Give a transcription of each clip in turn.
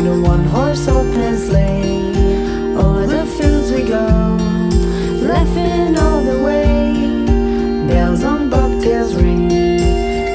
a one-horse open sleigh. O'er the fields we go, laughing all the way. Bells on bobtails ring,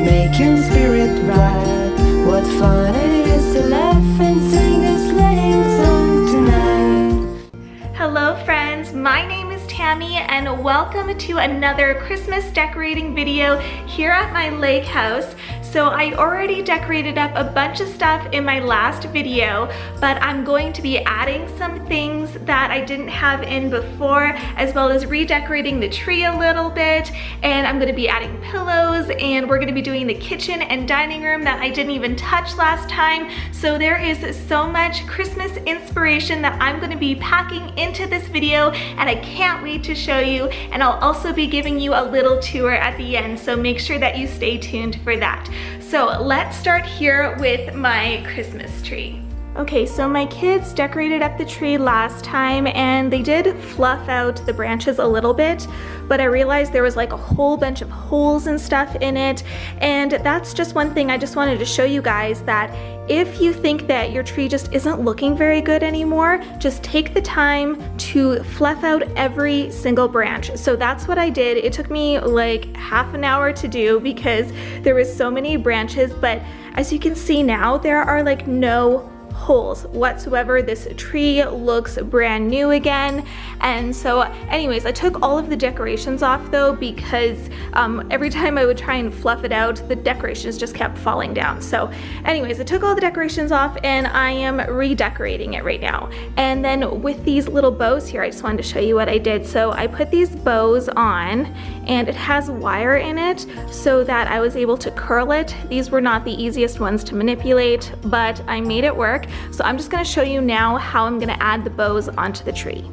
making spirit bright. What fun it is to laugh and sing a sleighing song tonight. Hello friends, my name is Tammy and welcome to another Christmas decorating video here at my lake house. So I already decorated up a bunch of stuff in my last video, but I'm going to be adding some things that I didn't have in before, as well as redecorating the tree a little bit, and I'm gonna be adding pillows, and we're gonna be doing the kitchen and dining room that I didn't even touch last time. So there is so much Christmas inspiration that I'm gonna be packing into this video, and I can't wait to show you, and I'll also be giving you a little tour at the end, so make sure that you stay tuned for that. So let's start here with my Christmas tree. Okay, so my kids decorated up the tree last time and they did fluff out the branches a little bit, but I realized there was like a whole bunch of holes and stuff in it, and that's just one thing I just wanted to show you guys, that if you think that your tree just isn't looking very good anymore, just take the time to fluff out every single branch. So that's what I did. It took me like half an hour to do because there was so many branches, but as you can see now, there are like no holes whatsoever. This tree looks brand new again. And so anyways, I took all of the decorations off though, because every time I would try and fluff it out, the decorations just kept falling down. So anyways, I took all the decorations off and I am redecorating it right now. And then with these little bows here, I just wanted to show you what I did. So I put these bows on and it has wire in it so that I was able to curl it. These were not the easiest ones to manipulate, but I made it work. So I'm just going to show you now how I'm going to add the bows onto the tree.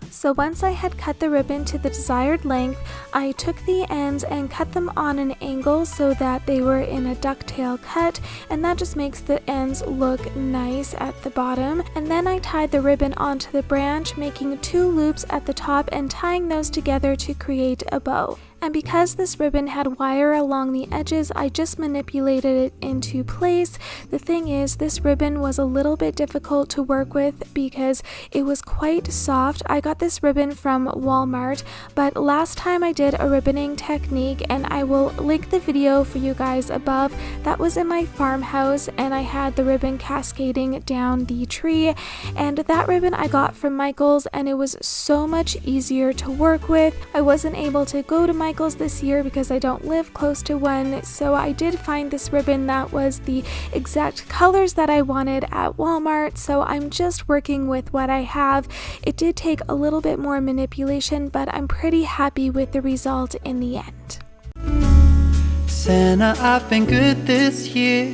So once I had cut the ribbon to the desired length, I took the ends and cut them on an angle so that they were in a ducktail cut, and that just makes the ends look nice at the bottom. And then I tied the ribbon onto the branch, making 2 loops at the top and tying those together to create a bow. And because this ribbon had wire along the edges, I just manipulated it into place. The thing is, this ribbon was a little bit difficult to work with because it was quite soft. I got this ribbon from Walmart, but last time I did a ribboning technique, and I will link the video for you guys above, that was in my farmhouse, and I had the ribbon cascading down the tree, and that ribbon I got from Michael's, and it was so much easier to work with. I wasn't able to go to Michael's this year because I don't live close to one, so I did find this ribbon that was the exact colors that I wanted at Walmart, so I'm just working with what I have. It did take a little bit more manipulation, but I'm pretty happy with the result in the end. Santa, I've been good this year.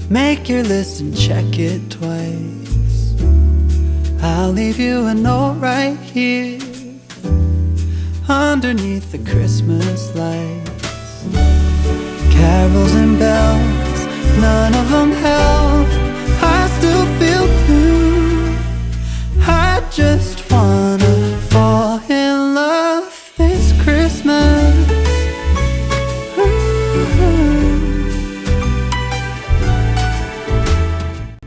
Make your list and check it twice. I'll leave you a note right here underneath the Christmas lights. Carols and bells, none of them help. I still feel blue. I just wanna fall in love this Christmas.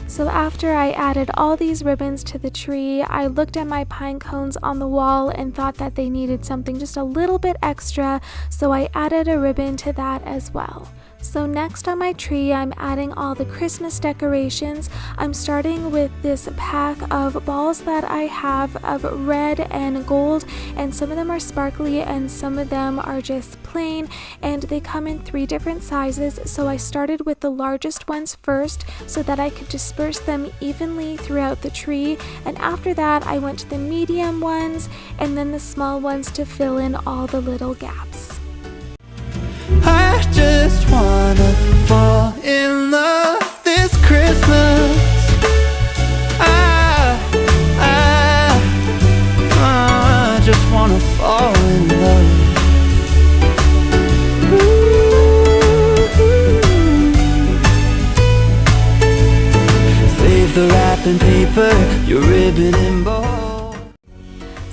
So after I added all these ribbons to the tree, I looked at my pine cones on the wall and thought that they needed something just a little bit extra, so I added a ribbon to that as well. So next on my tree, I'm adding all the Christmas decorations. I'm starting with this pack of balls that I have of red and gold, and some of them are sparkly and some of them are just plain, and they come in 3 different sizes. So I started with the largest ones first so that I could disperse them evenly throughout the tree, and after that I went to the medium ones and then the small ones to fill in all the little gaps. I just wanna fall in love this Christmas. I just wanna fall in love. Save the wrapping paper, your ribbon and bow.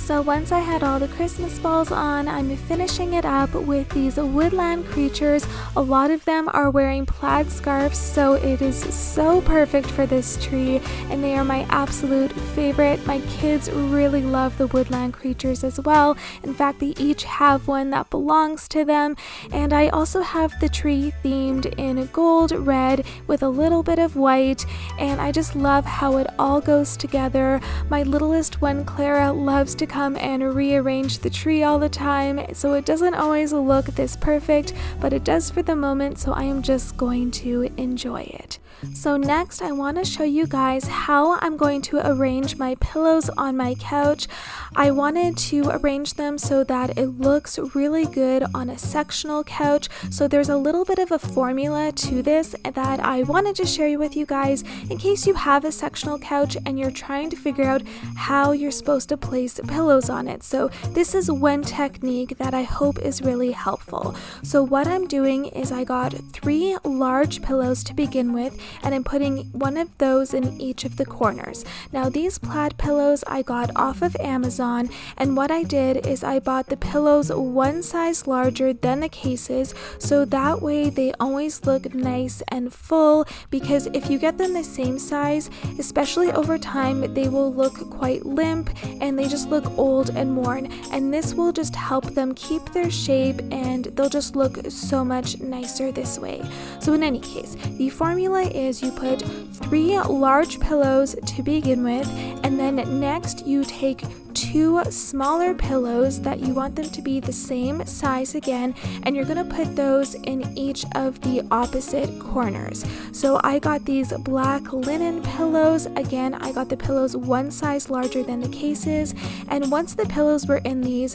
So once I had all the Christmas balls on, I'm finishing it up with these woodland creatures. A lot of them are wearing plaid scarves, so it is so perfect for this tree, and they are my absolute favorite. My kids really love the woodland creatures as well. In fact, they each have one that belongs to them, and I also have the tree themed in gold, red, with a little bit of white, and I just love how it all goes together. My littlest one, Clara, loves to come and rearrange the tree all the time, so it doesn't always look this perfect, but it does for the moment, so I am just going to enjoy it. So next I want to show you guys how I'm going to arrange my pillows on my couch. I wanted to arrange them so that it looks really good on a sectional couch. So there's a little bit of a formula to this that I wanted to share with you guys in case you have a sectional couch and you're trying to figure out how you're supposed to place pillows on it. So this is one technique that I hope is really helpful. So what I'm doing is I got 3 large pillows to begin with, and I'm putting one of those in each of the corners. Now these plaid pillows I got off of Amazon, and what I did is I bought the pillows one size larger than the cases, so that way they always look nice and full, because if you get them the same size, especially over time, they will look quite limp and they just look old and worn, and this will just help them keep their shape and they'll just look so much nicer this way. So in any case, the formula is you put 3 large pillows to begin with, and then next you take 2 smaller pillows that you want them to be the same size again, and you're going to put those in each of the opposite corners. So I got these black linen pillows. Again, I got the pillows one size larger than the cases, and once the pillows were in these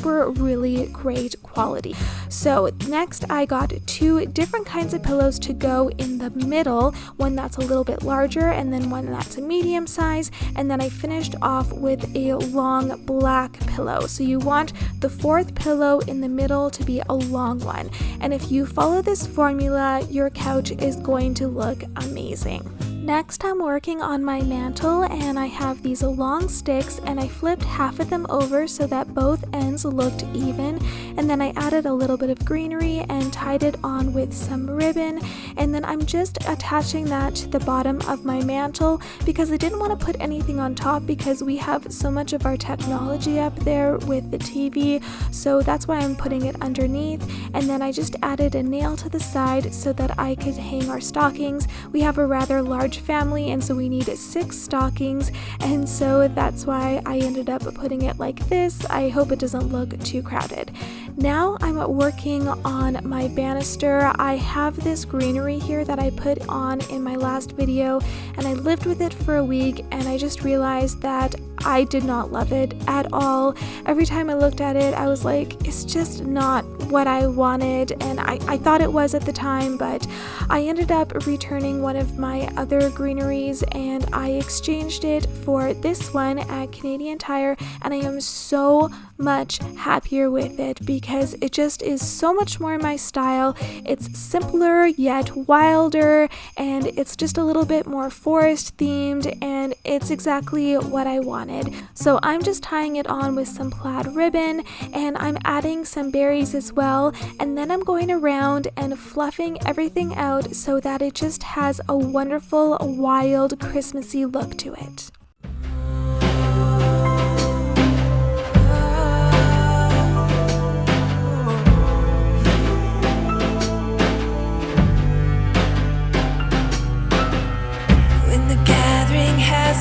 were really great quality. So next I got 2 different kinds of pillows to go in the middle, one that's a little bit larger and then one that's a medium size, and then I finished off with a long black pillow. So you want the 4th pillow in the middle to be a long one, and if you follow this formula, your couch is going to look amazing. Next, I'm working on my mantle, and I have these long sticks, and I flipped half of them over so that both ends looked even, and then I added a little bit of greenery and tied it on with some ribbon, and then I'm just attaching that to the bottom of my mantle because I didn't want to put anything on top because we have so much of our technology up there with the TV, so that's why I'm putting it underneath. And then I just added a nail to the side so that I could hang our stockings. We have a rather large family, and so we need 6 stockings, and so that's why I ended up putting it like this. I hope it doesn't look too crowded. Now I'm working on my banister. I have this greenery here that I put on in my last video, and I lived with it for a week, and I just realized that I did not love it at all. Every time I looked at it, I was like, it's just not what I wanted, and I thought it was at the time, but I ended up returning one of my other greeneries, and I exchanged it for this one at Canadian Tire, and I am so much happier with it because it just is so much more my style. It's simpler yet wilder, and it's just a little bit more forest themed, and it's exactly what I wanted. So I'm just tying it on with some plaid ribbon, and I'm adding some berries as well, and then I'm going around and fluffing everything out so that it just has a wonderful, wild, Christmassy look to it.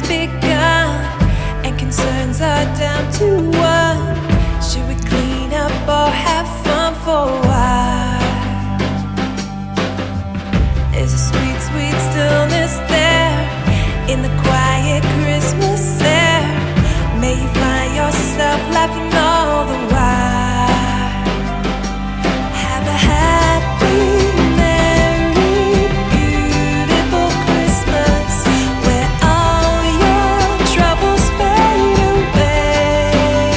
Begun and concerns are down to one. Should we clean up or have fun for a while? There's a sweet, sweet stillness there in the quiet Christmas air. May you find yourself laughing all the while. Have a happy Christmas where all your troubles fade away.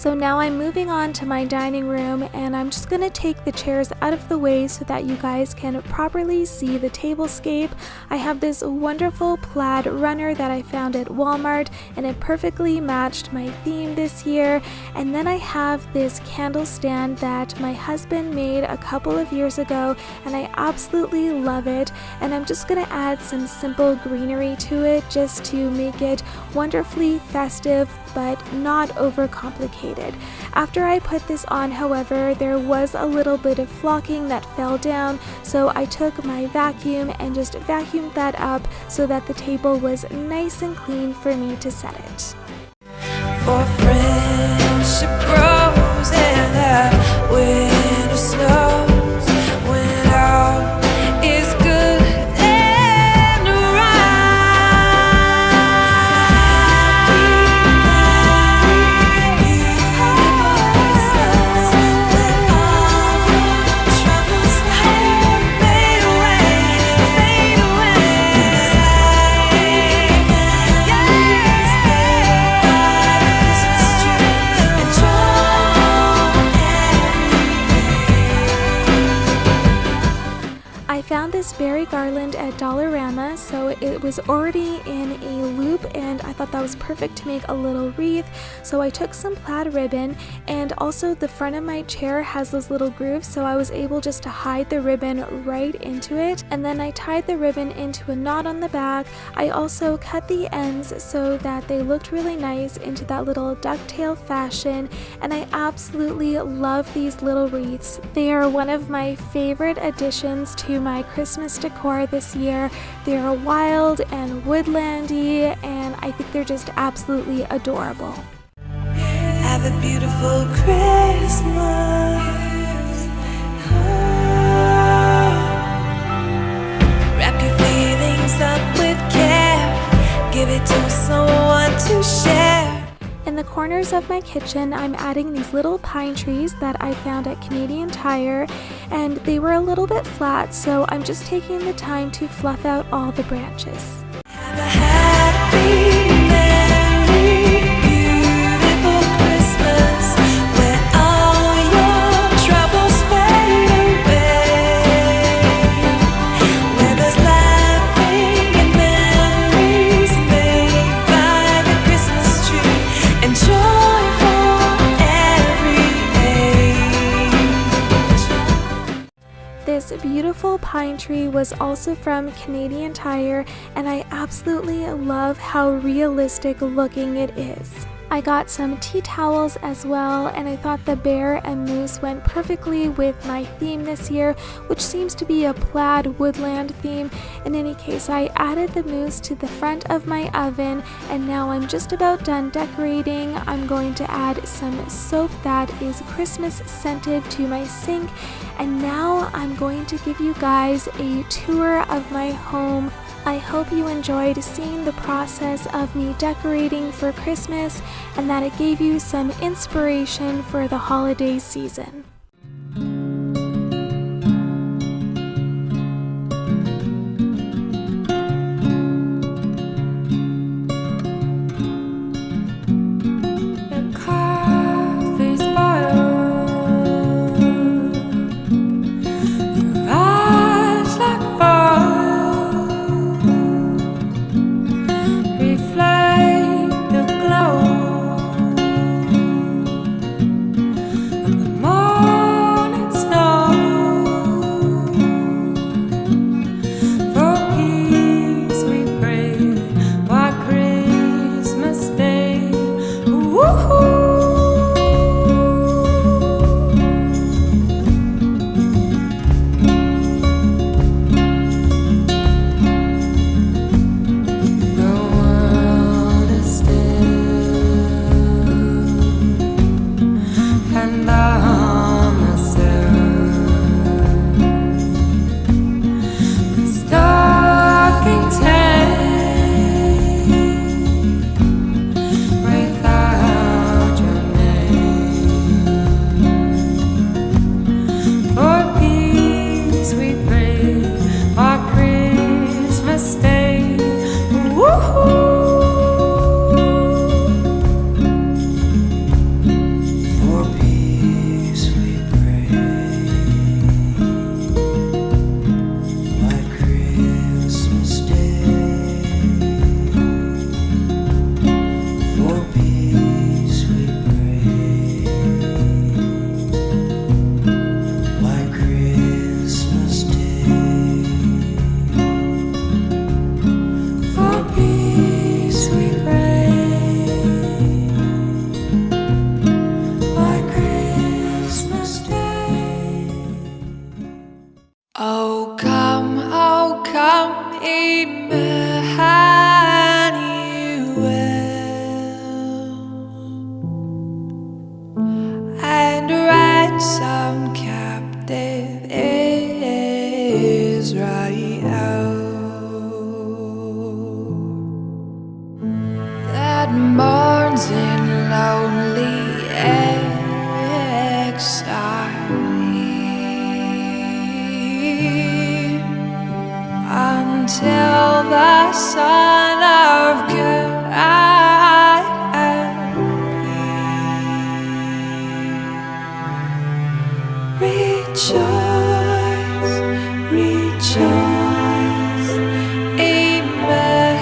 So now I'm moving on to my dining room, and I'm just gonna take the chairs out of the way so that you guys can properly see the tablescape. I have this wonderful plaid runner that I found at Walmart, and it perfectly matched my theme this year. And then I have this candle stand that my husband made a couple of years ago, and I absolutely love it. And I'm just gonna add some simple greenery to it just to make it wonderfully festive but not overcomplicated. After I put this on, however, there was a little bit of flocking that fell down, so I took my vacuum and just vacuumed that up so that the table was nice and clean for me to set it. For friendship grows and the winter snows when all is good and I found this berry garland at Dollarama, so it was already in a loop, and I thought that was perfect to make a little wreath. So I took some plaid ribbon, and also the front of my chair has those little grooves, so I was able just to hide the ribbon right into it. And then I tied the ribbon into a knot on the back. I also cut the ends so that they looked really nice into that little ducktail fashion, and I absolutely love these little wreaths. They are one of my favorite additions to my Christmas decor this year. They are wild and woodlandy, and I think they're just absolutely adorable. have a beautiful Christmas. Wrap your feelings up with care. Give it to someone to share. In the corners of my kitchen, I'm adding these little pine trees that I found at Canadian Tire, and they were a little bit flat, so I'm just taking the time to fluff out all the branches. Have a happy, merry, beautiful Christmas where all your troubles fade away. Where there's laughing and memories made by the Christmas tree and joy for every age. This beautiful pine tree was also from Canadian Tire, and I absolutely love how realistic looking it is. I got some tea towels as well, and I thought the bear and moose went perfectly with my theme this year, which seems to be a plaid woodland theme. In any case, I added the moose to the front of my oven, and now I'm just about done decorating. I'm going to add some soap that is Christmas scented to my sink, and now I'm going to give you guys a tour of my home. I hope you enjoyed seeing the process of me decorating for Christmas and that it gave you some inspiration for the holiday season. More that mourns in lonely exile until the Son of God rejoice, rejoice, Emmanuel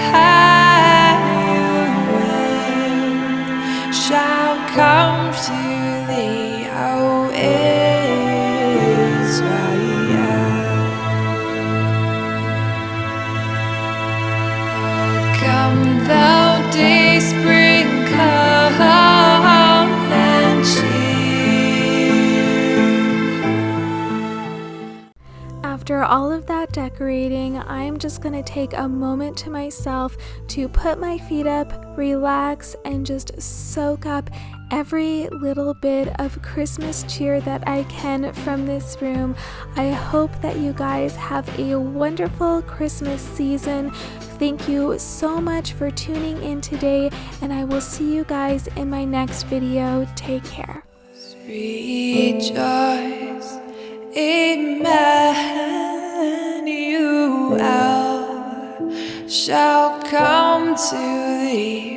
shall come to thee, O Israel. Come thou day spring, come and After all of that decorating, I'm just gonna take a moment to myself to put my feet up, relax, and just soak up every little bit of Christmas cheer that I can from this room. I hope that you guys have a wonderful Christmas season. Thank you so much for tuning in today, and I will see you guys in my next video. Take care. rejoice, Emmanuel shall come to thee.